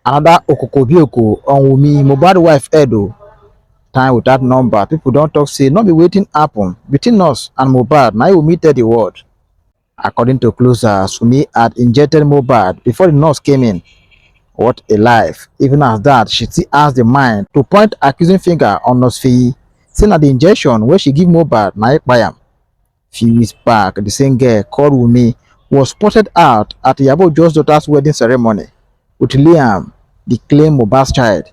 Another okokobioko on Wunmi Mohbad wife Edo. Time without number. People don't talk say not be waiting happen between us and Mohbad. Now you meet the word. According to closers, Wunmi had injected Mohbad before the nurse came in. What a life. Even as that, she still has the mind to point accusing finger on Nurse Feyi, saying that the injection where she give Mohbad na ekpayam. Few weeks back, the same girl called Wunmi was spotted out at Iyabo Ojo's daughter's wedding ceremony with Liam, the claimed Mohbad's child.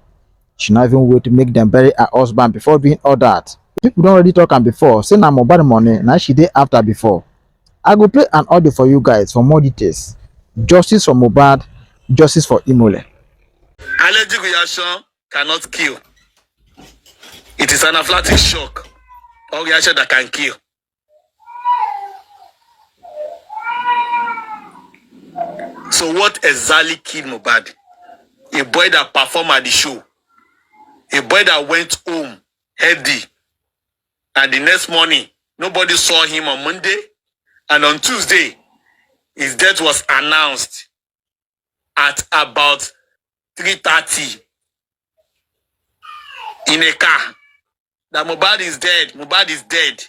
She not even wait to make them bury her husband before doing all that. People don't already talk am before, say na Mohbad money na she dey after before. I go play an audio for you guys for more details. Justice for Mohbad, justice for Imole. Allergic reaction cannot kill. It is anaphylactic shock or reaction that can kill. So what exactly killed Mohbad? A boy that performed at the show. A boy that went home healthy. And the next morning, nobody saw him on Monday. And on Tuesday, his death was announced at about 3:30 in a car. That Mohbad is dead. Mohbad is dead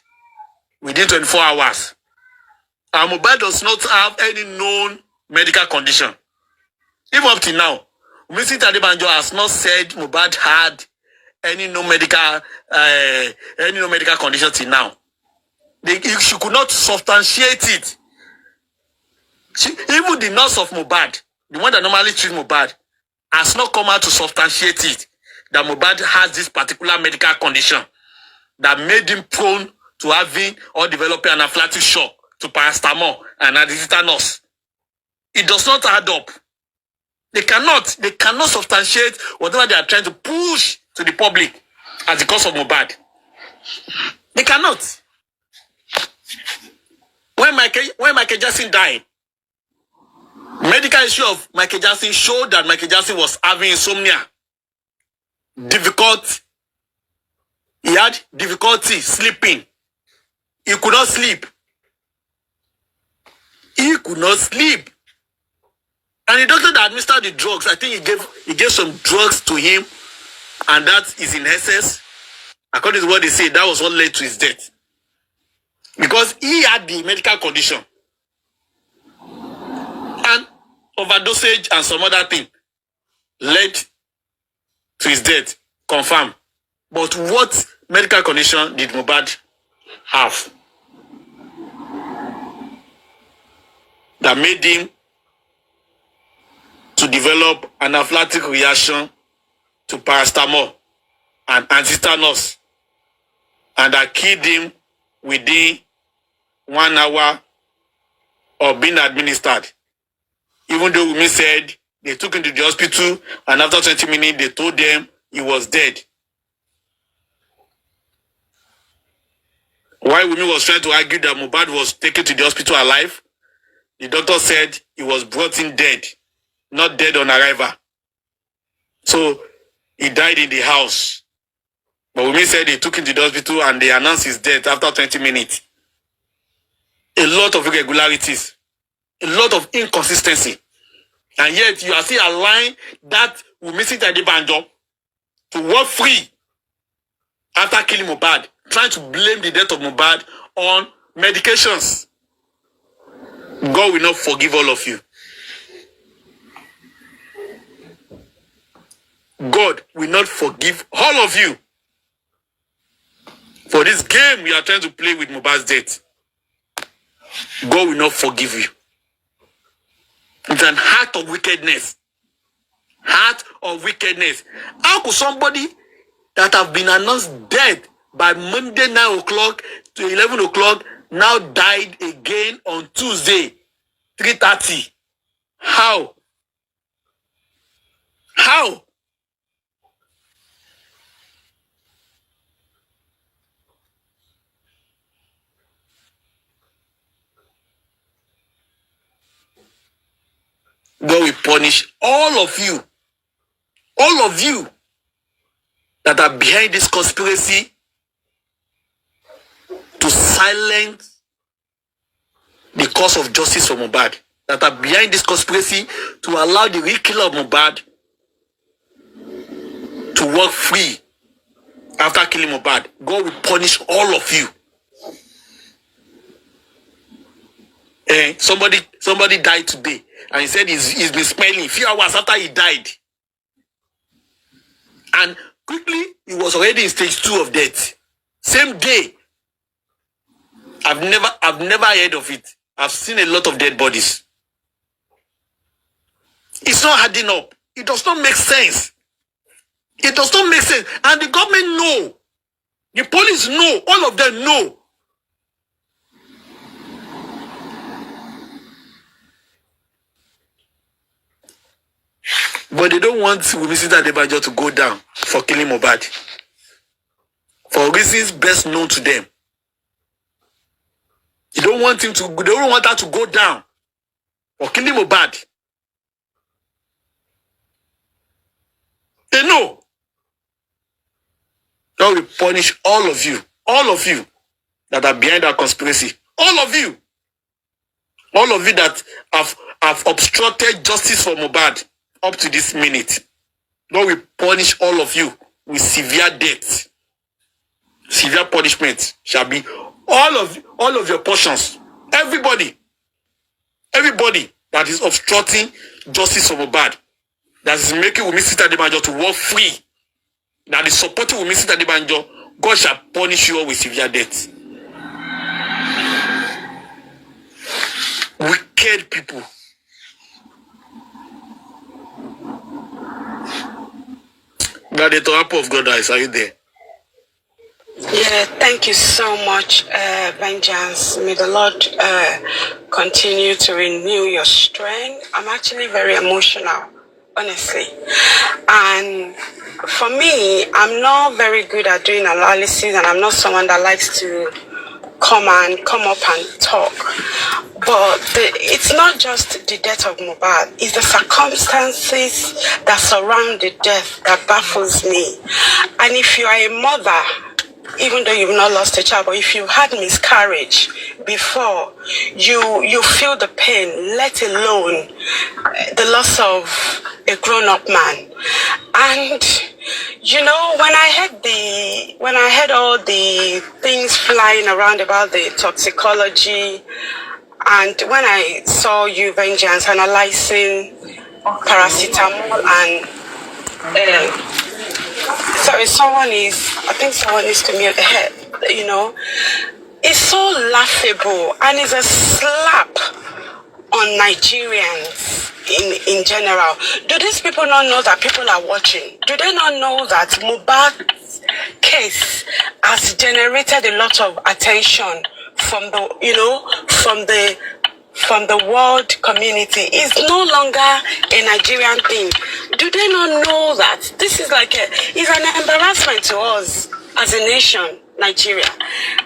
within 24 hours. And Mohbad does not have any known medical condition. Even up to now, Mr. Adebanjo has not said Mohbad had any known medical condition till now. She could not substantiate it. Even the nurse of Mohbad, the one that normally treats Mohbad, has not come out to substantiate it that Mohbad has this particular medical condition that made him prone to having or developing anaphylactic shock to paracetamol and tetanus. It does not add up. They cannot substantiate whatever they are trying to push to the public as the cause of Mohbad. They cannot. When Michael Jackson died, medical issue of Michael Jackson showed that Michael Jackson was having insomnia. He had difficulty sleeping. He could not sleep. He could not sleep. And the doctor that administered the drugs, I think he gave some drugs to him, and that is in excess. According to what they say, that was what led to his death. Because he had the medical condition. And overdosage and some other thing led to his death. Confirmed. But what medical condition did Mohbad have that made him to develop anaphylactic reaction to paracetamol and antitetanus, and that killed him within 1 hour of being administered? Even though Wunmi said they took him to the hospital and after 20 minutes they told them he was dead. While Wunmi was trying to argue that Mohbad was taken to the hospital alive, the doctor said he was brought in dead, not dead on arrival. So he died in the house. But Wunmi said they took him to the hospital and they announced his death after 20 minutes. A lot of irregularities, a lot of inconsistency. And yet you are still allowing that Wunmi Adebanjo to walk free after killing Mohbad, trying to blame the death of Mohbad on medications. God will not forgive all of you. God will not forgive all of you for this game you are trying to play with Mohbad's death. God will not forgive you. It's an act of wickedness. Heart of wickedness. How could somebody that have been announced dead by Monday 9 o'clock to 11 o'clock now died again on Tuesday 3:30? How? How? God will punish all of you that are behind this conspiracy to silence the cause of justice for Mohbad, that are behind this conspiracy to allow the real killer of Mohbad to walk free after killing Mohbad, God will punish all of you. Somebody died today, and he said he's been smelling a few hours after he died. And quickly, he was already in stage 2 of death. Same day. I've never heard of it. I've seen a lot of dead bodies. It's not adding up. It does not make sense. It does not make sense. And the government know. The police know. All of them know. But they don't want Wunmi Adebanjo to go down for killing Mohbad. For reasons best known to them. They don't want him to. They don't want her to go down for killing Mohbad. They know. God will punish all of you that are behind that conspiracy. All of you that have obstructed justice for Mohbad up to this minute. God will punish all of you with severe death. Severe punishment shall be all of your portions. Everybody that is obstructing justice for Mohbad, that is making Wunmi Adebanjo to walk free, that is supporting Wunmi Adebanjo, God shall punish you all with severe death. Wicked people. Now the apple of God eyes, are you there? Yeah, thank you so much, Vengeance. May the Lord continue to renew your strength. I'm actually very emotional, honestly. And for me, I'm not very good at doing analysis, and I'm not someone that likes to come up and talk. But it's not just the death of Mohbad, it's the circumstances that surround the death that baffles me. And if you are a mother, even though you've not lost a child, but if you've had miscarriage before, you feel the pain, let alone the loss of a grown-up man. And you know, when I heard all the things flying around about the toxicology, and when I saw you, Vengeance, analyzing paracetamol and sorry, I think someone needs to mute the head, you know. It's so laughable, and it's a slap on Nigerians in general. Do these people not know that people are watching? Do they not know that Mohbad's case has generated a lot of attention from the world community? It's no longer a Nigerian thing. Do they not know that this is it's an embarrassment to us as a nation, Nigeria?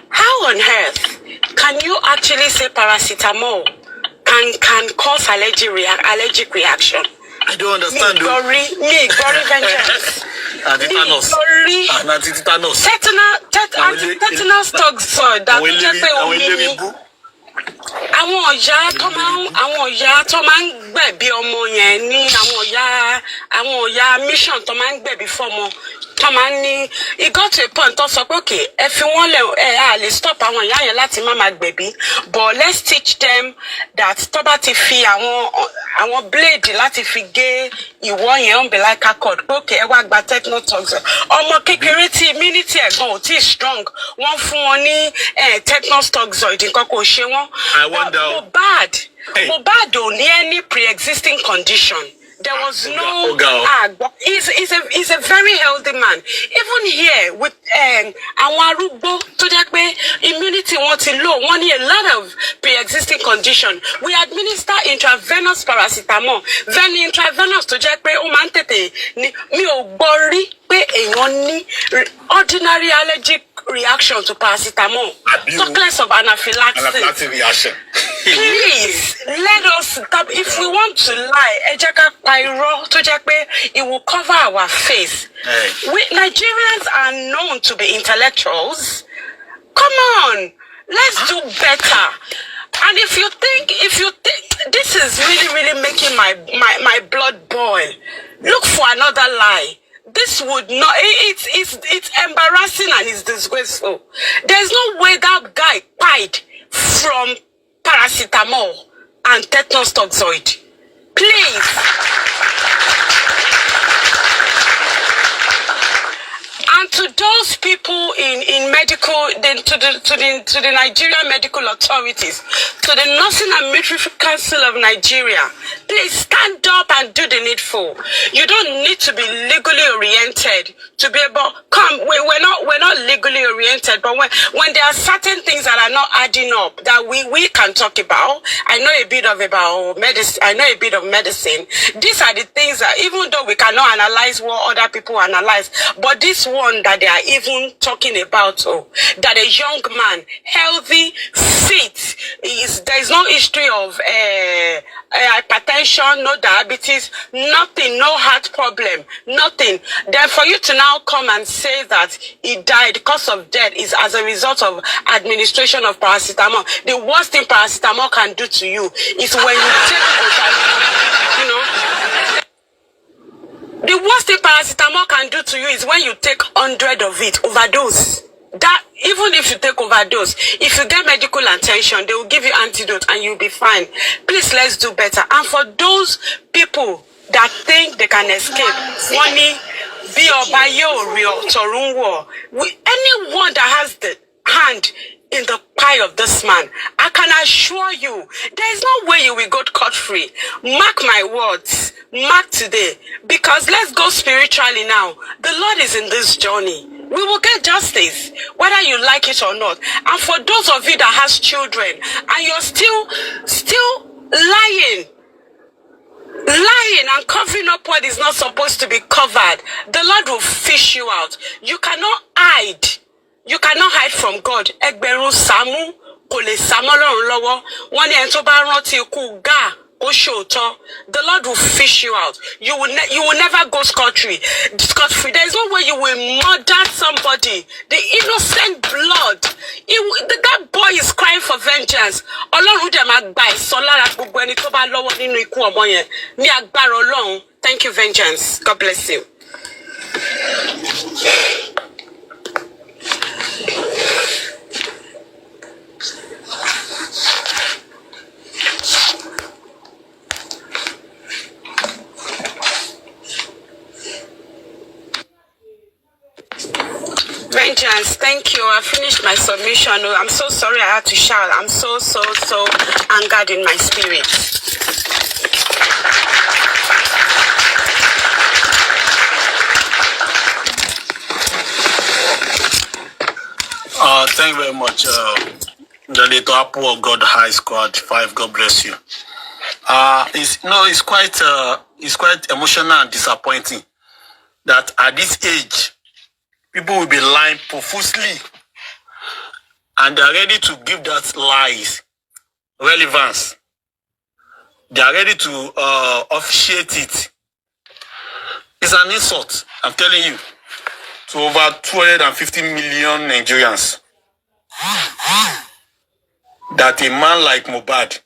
How on earth can you actually say paracetamol can cause allergic reaction? I don't understand. Me, Vengeance. Tetanus toxoid that we just say àwọn ọ̀yà tó máa ń gbẹ̀bí ọmọ yẹn ní àwọn ọ̀yà mission tó máa ń gbẹ̀bí fọ́mọ tó máa ń ní it got to a point tó sọ pé okay ẹ fi wọ́n lẹ̀ a lè stop àwọn ìyá yẹn láti má máa gbẹ̀bí, but let's teach them that tó bá ti fi àwọn blade láti fi gé ìwọ yẹn umbilical cord pé okay ẹ wá gba tetanus toxoid. Ọmọ kékeré tí immunity ẹ̀gbọ́n ò tí strong wọ́n fún wọn ní tetanus toxoid nǹkan kò ṣe wọ́n. I wonder. Mohbad don't need any pre-existing condition. There was no. He's a very healthy man. Even here with àwọn arúgbó tó jẹ́ pé immunity wọn ti low, wọ́n ní a lot of pre-existing condition. We administer intravenous paracetamol. Then intravenous tó jẹ́ pé ó máa ń tètè ní mi ò gbọ́ rí pé èèyàn ní ordinary allergic reaction to paracetamol. Talk less of anaphylaxis reaction. Please let us stop. If we want to lie, it will cover our face. Nigerians are known to be intellectuals. Come on, let's do better. And if you think this is really making my blood boil, look for another lie. This would not, it's embarrassing and it's disgraceful. There's no way that guy died from paracetamol and tetanus toxoid. Please. And to those people in medical, to the Nigerian medical authorities, to the Nursing and Midwifery Council of Nigeria, please stand up and do the needful. You don't need to be legally oriented to be able. We're not legally oriented, but when there are certain things that are not adding up that we can talk about, I know a bit of medicine. I know a bit of medicine. These are the things that, even though we cannot analyze what other people analyze, but this one that they are even talking about, that a young man, healthy, fit, there is no history of hypertension, no diabetes, nothing, no heart problem, nothing. Then for you to now come and say that he died, cause of death is as a result of administration of paracetamol. The worst thing paracetamol can do to you is when you take, you know. The worst thing paracetamol can do to you is when you take 100 of it, overdose. That, even if you take overdose, if you get medical attention, they will give you antidote and you'll be fine. Please, let's do better. And for those people that think they can escape, money, be or by anyone that has the hand in the pie of this man, I can assure you, there is no way you will go scot-free. Mark my words. Mark today. Because let's go spiritually now. The Lord is in this journey. We will get justice, whether you like it or not. And for those of you that has children, and you're still lying and covering up what is not supposed to be covered, the Lord will fish you out. You cannot hide. You cannot hide from God. Egberu Samu, kole samolorun lowo. Wọ́n ní ẹni tó bá rántí ikú ga, ó ṣòótọ́. The Lord will fish you out. You will never go scot-free. There is no way you will murder somebody. The innocent blood. That boy is crying for vengeance. Ọlọ́run dẹ̀ máa gba ẹ̀san lára gbogbo ẹni tó bá lọ́wọ́ nínú ikú ọmọ yẹn. Ní agbára Ọlọ́run. Thank you, vengeance. God bless you. Vengeance, thank you. I finished my submission. I'm so sorry I had to shout. I'm so angered in my spirit. Thank you very much. The little apple of God High Squad 5. God bless you. It's quite emotional and disappointing that at this age, people will be lying profusely and they're ready to give that lies relevance. They are ready to officiate it. It's an insult, I'm telling you, to over 250 million Nigerians. That a man like Mohbad,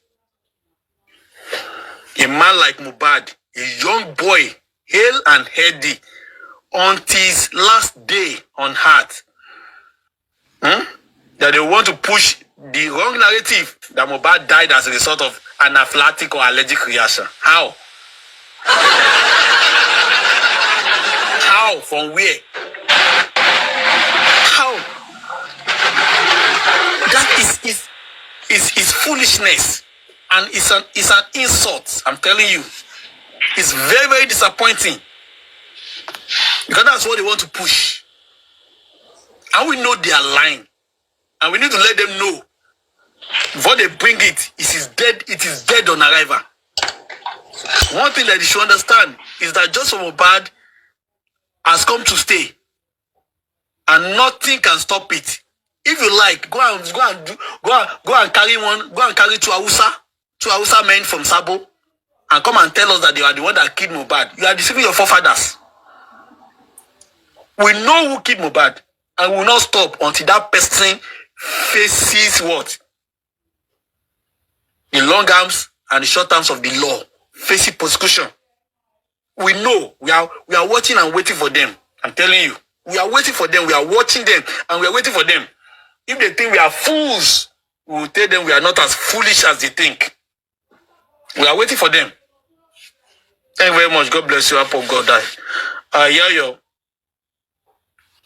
a young boy, hale and healthy, on his last day on earth, that they want to push the wrong narrative that Mohbad died as a result of anaphylactic or allergic reaction. How? How? From where? How? That is foolishness, and it's an insult. I'm telling you, it's very, very disappointing. Because that's what they want to push. And we know they are lying. And we need to let them know. Before they bring it, it is dead on arrival. One thing that you should understand is that Joseph Mohbad has come to stay. And nothing can stop it. If you like, go and carry two Hausa men from Sabo and come and tell us that they are the one that killed Mohbad. You are deceiving your forefathers. We know who killed Mohbad, and we will not stop until that person faces what? The long arms and the short arms of the law. Facing prosecution. We know. We are watching and waiting for them. I'm telling you. We are waiting for them. We are watching them. And we are waiting for them. If they think we are fools, we will tell them we are not as foolish as they think. We are waiting for them. Thank you very much. God bless you. I hope God die. Yayo.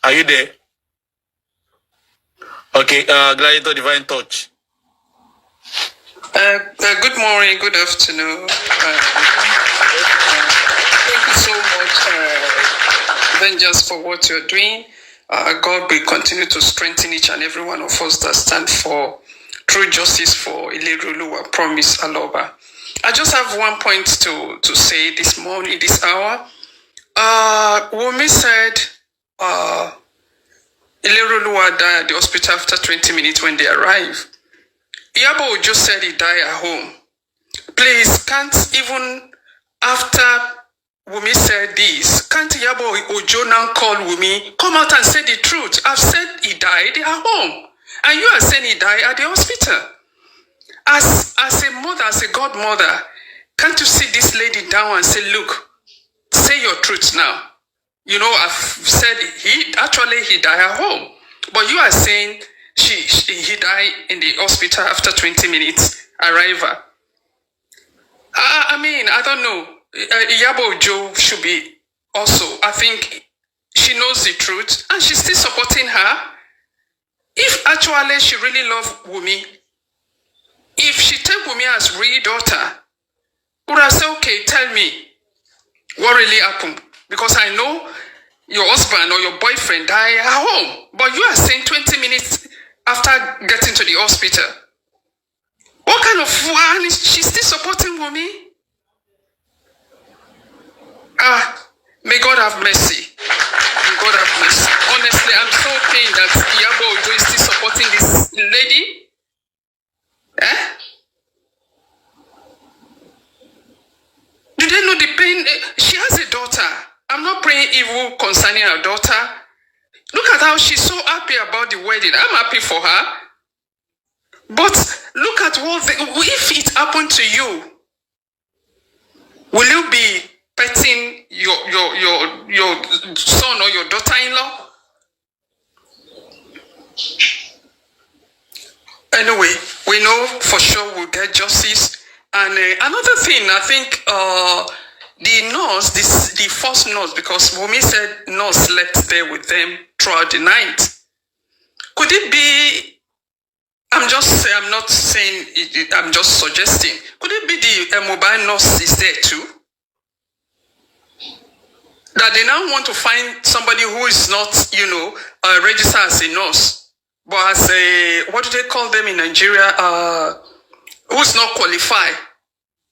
Are you there? Okay. Gladiator Divine Touch. Good morning, good afternoon. Thank you so much, Avengers, for what you're doing. God will continue to strengthen each and every one of us that stand for true justice for Ileruluwa, Promise Aloba. I just have one point to say this morning, this hour. WUNMI said Ileruluwa died at the hospital after 20 minutes when they arrived. Yabo just said he died at home. Please, can't even after WUNMI said this, can't Yabo Ojo now call WUNMI, come out and say the truth? I've said he died at home. And you are saying he died at the hospital. As a mother, as a godmother, can't you sit this lady down and say, look, say your truth now. You know, I've said he died at home. But you are saying he died in the hospital after 20 minutes arrival. I mean, I don't know. Yabo Ojo should be also, I think she knows the truth and she's still supporting her. If actually she really loves WUNMI, if she take WUNMI as real daughter, would I say, okay, tell me what really happened? Because I know your husband or your boyfriend died at home, but you are saying 20 minutes after getting to the hospital. What kind of one is she still supporting WUNMI? May God have mercy. May God have mercy. Honestly, I'm so pained that Yabo Ojo is still supporting this lady. Do they know the pain? She has a daughter. I'm not praying evil concerning her daughter. Look at how she's so happy about the wedding. I'm happy for her. But look at if it happened to you, will you be petting your son or your daughter-in-law? Anyway, we know for sure we'll get justice. And another thing, I think the nurse, the first nurse, because WUNMI said nurse slept there with them throughout the night. Could it be? I'm not saying it, I'm just suggesting. Could it be the mobile nurse is there too? That they now want to find somebody who is not, registered as a nurse, but as a, what do they call them in Nigeria? Who is not qualified?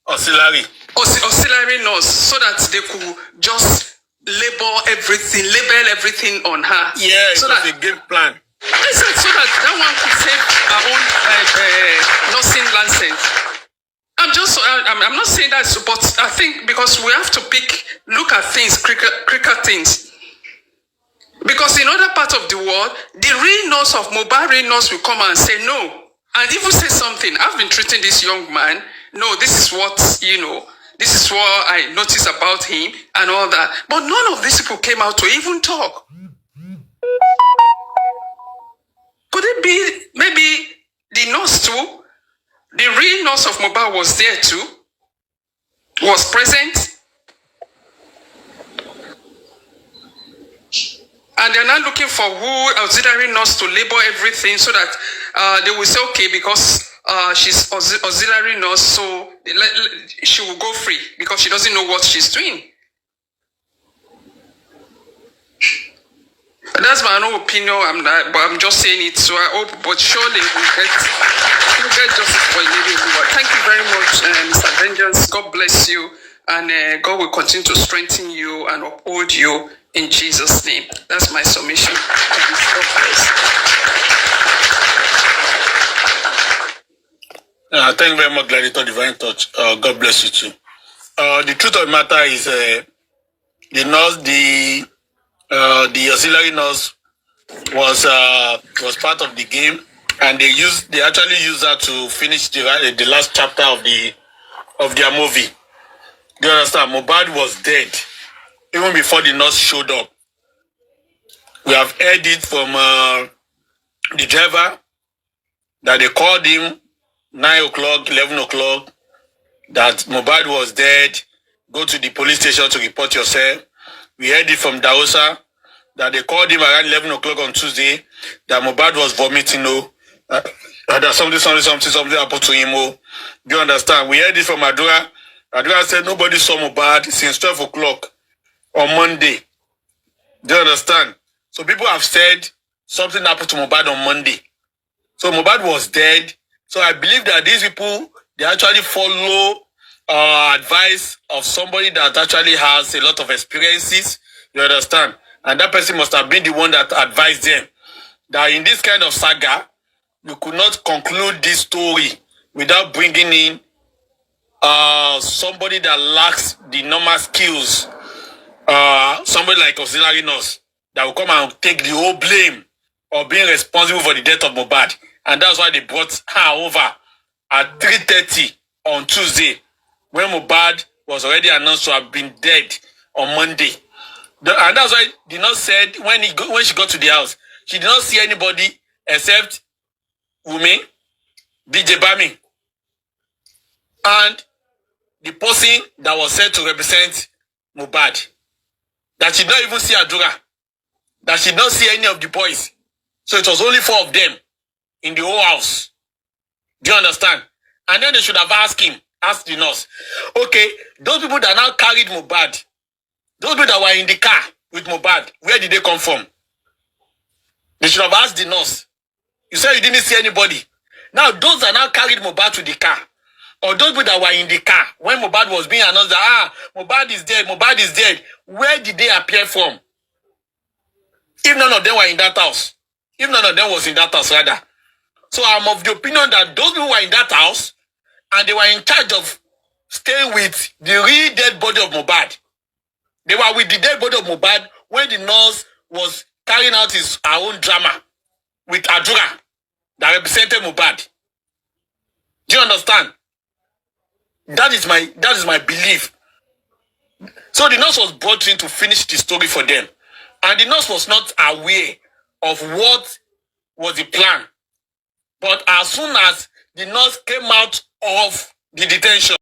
Auxiliary. Auxiliary nurse, so that they could just label everything on her. Yeah, so that's a game plan. So that one could save our own nursing license. I'm not saying that, but I think because we have to look at things, critical things. Because in other parts of the world, the real nurse of mobile real nurse will come and say no. And even say something. I've been treating this young man. No, this is what, this is what I noticed about him and all that. But none of these people came out to even talk. Could it be maybe the nurse too? The real nurse of mobile was there too? Was present? And they're now looking for auxiliary nurse to label everything so that they will say, okay, because she's auxiliary nurse, so she will go free because she doesn't know what she's doing. That's my own opinion, but I'm just saying it, so I hope, but surely we'll get justice for Lady Oluwa. Thank you very much, Mr. Vengeance. God bless you, and God will continue to strengthen you and uphold you in Jesus' name. That's my submission. God bless. Thank you very much, Gladiator Divine Touch. God bless you too. The truth of the matter is the auxiliary nurse was part of the game, and they actually used that to finish the last chapter of their movie. Do you understand? Mohbad was dead. even before the nurse showed up. We have heard it from the driver that they called him 9 o'clock, 11 o'clock, that Mohbad was dead. Go to the police station to report yourself. We heard it from Daosa that they called him around 11 o'clock on Tuesday that Mohbad was vomiting. That something happened to him. Do you understand? We heard it from Adura. Adura said nobody saw Mohbad since 12 o'clock on Monday. Do you understand? So people have said something happened to Mohbad on Monday. So Mohbad was dead. So I believe that these people, they actually follow advice of somebody that actually has a lot of experiences. You understand? And that person must have been the one that advised them that in this kind of saga, you could not conclude this story without bringing in somebody that lacks the normal skills. Somebody like auxiliary nurse that will come and take the whole blame of being responsible for the death of Mohbad. And that's why they brought her over at 3:30 on Tuesday, when Mohbad was already announced to have been dead on Monday. And that's why the nurse said when she got to the house, she did not see anybody except WUNMI, DJ Bami, and the person that was said to represent Mohbad. That she did not even see Adura. That she did not see any of the boys. So it was only 4 of them in the whole house. Do you understand? And then they should have asked the nurse, okay, those people that now carried Mohbad, those people that were in the car with Mohbad, where did they come from? They should have asked the nurse. You said you didn't see anybody. Now, those that now carried Mohbad to the car, or those people that were in the car when Mohbad was being announced that, Mohbad is dead, Mohbad is dead, where did they appear from? If none of them were in that house. If none of them was in that house, rather. So I'm of the opinion that those people were in that house and they were in charge of staying with the real dead body of Mohbad. They were with the dead body of Mohbad when the nurse was carrying out her own drama with Adura that represented Mohbad. Do you understand? That is my belief. So the nurse was brought in to finish the story for them. And the nurse was not aware of what was the plan. But as soon as the nurse came out of the detention,